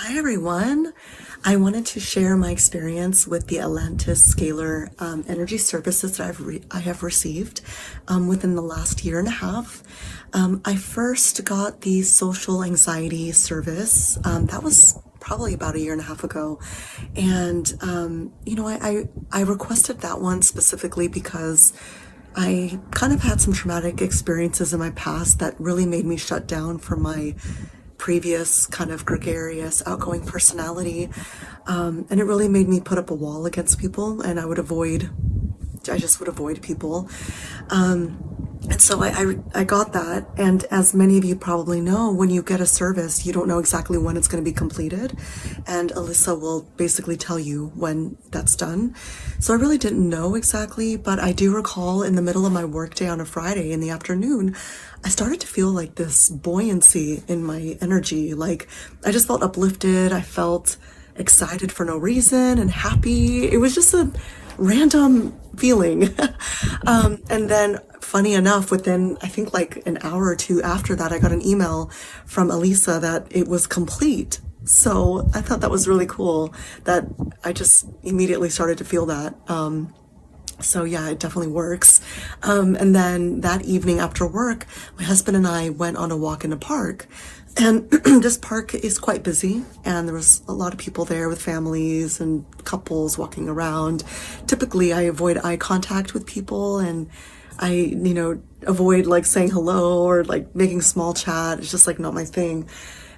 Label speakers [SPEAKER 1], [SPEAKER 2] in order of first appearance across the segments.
[SPEAKER 1] Hi everyone. I wanted to share my experience with the Atlantis Scalar energy services that I have received within the last year and a half. I first got the social anxiety service. That was probably about a year and a half ago, and I requested that one specifically because I kind of had some traumatic experiences in my past that really made me shut down from my previous kind of gregarious, outgoing personality. And it really made me put up a wall against people, and I just would avoid people. And so I got that. And as many of you probably know, when you get a service, you don't know exactly when it's going to be completed. And Alyssa will basically tell you when that's done. So I really didn't know exactly, but I do recall in the middle of my workday on a Friday in the afternoon, I started to feel like this buoyancy in my energy. Like I just felt uplifted. I felt excited for no reason and happy. It was just a random feeling. And then funny enough, within I think like an hour or two after that, I got an email from Elisa that it was complete. So I thought that was really cool that I just immediately started to feel that. So yeah, it definitely works. And then that evening after work, my husband and I went on a walk in the park. And this park is quite busy, and there was a lot of people there with families and couples walking around. Typically, I avoid eye contact with people, and I, avoid like saying hello or like making small chat. It's just like not my thing.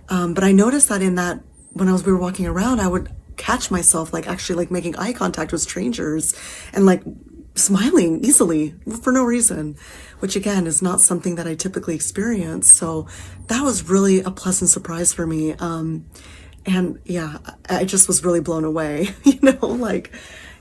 [SPEAKER 1] But I noticed that when we were walking around, I would catch myself like actually like making eye contact with strangers and like smiling easily for no reason, which again is not something that I typically experience. So that was really a pleasant surprise for me. And yeah, I just was really blown away, like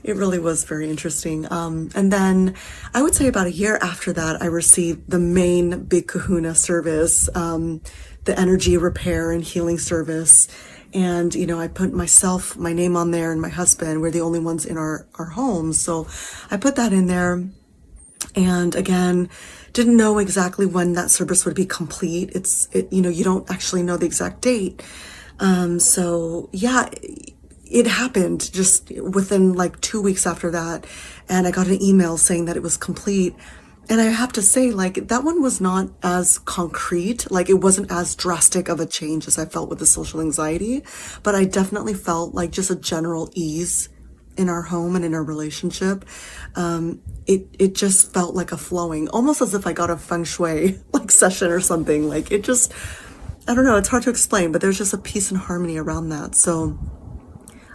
[SPEAKER 1] it really was very interesting. And then I would say about a year after that, I received the main Big Kahuna service, the energy repair and healing service. And, I put my name on there, and my husband, we're the only ones in our home. So I put that in there, and again, didn't know exactly when that service would be complete. You don't actually know the exact date. So yeah, it happened just within like 2 weeks after that. And I got an email saying that it was complete. And I have to say, like, that one was not as concrete, like it wasn't as drastic of a change as I felt with the social anxiety, but I definitely felt like just a general ease in our home and in our relationship. It just felt like a flowing, almost as if I got a feng shui like session or something. Like it just, I don't know, it's hard to explain, but there's just a peace and harmony around that. So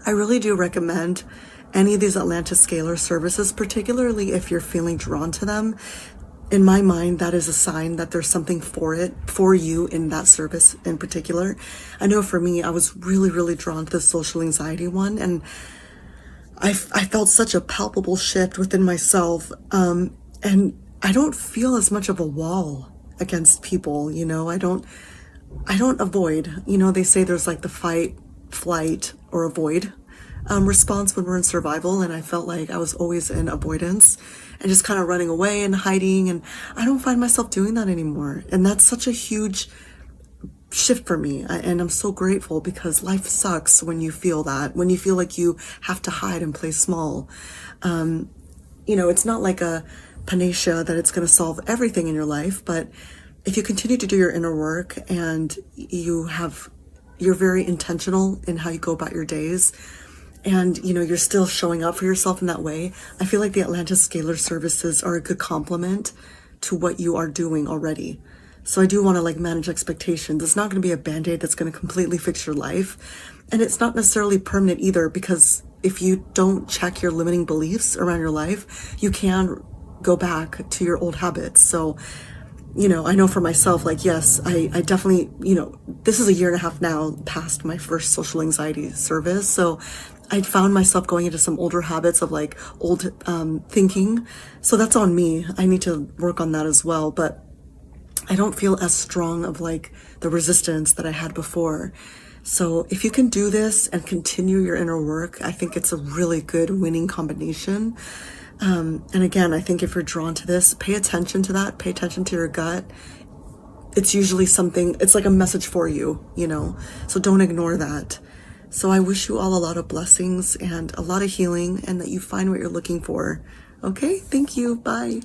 [SPEAKER 1] I really do recommend any of these Atlantis Scalar services, particularly if you're feeling drawn to them. In my mind, that is a sign that there's something for you in that service in particular. I know for me, I was really, really drawn to the social anxiety one, and I felt such a palpable shift within myself. And I don't feel as much of a wall against people, I don't avoid, they say there's like the fight, flight, or avoid response when we're in survival, and I felt like I was always in avoidance and just kind of running away and hiding, and I don't find myself doing that anymore. And that's such a huge shift for me, and I'm so grateful, because life sucks when you feel like you have to hide and play small. It's not like a panacea that it's going to solve everything in your life, but if you continue to do your inner work and you're very intentional in how you go about your days, and you're still showing up for yourself in that way, I feel like the Atlantis Scalar services are a good complement to what you are doing already. So I do want to like manage expectations. It's not going to be a band-aid that's going to completely fix your life, and it's not necessarily permanent either, because if you don't check your limiting beliefs around your life, you can go back to your old habits. So I know for myself, like, yes, I definitely, this is a year and a half now past my first social anxiety service. So I found myself going into some older habits of like old thinking. So that's on me. I need to work on that as well. But I don't feel as strong of like the resistance that I had before. So if you can do this and continue your inner work, I think it's a really good winning combination. And again, I think if you're drawn to this, pay attention to that, pay attention to your gut. It's usually something, it's like a message for you, so don't ignore that. So I wish you all a lot of blessings and a lot of healing, and that you find what you're looking for. Okay, thank you. Bye.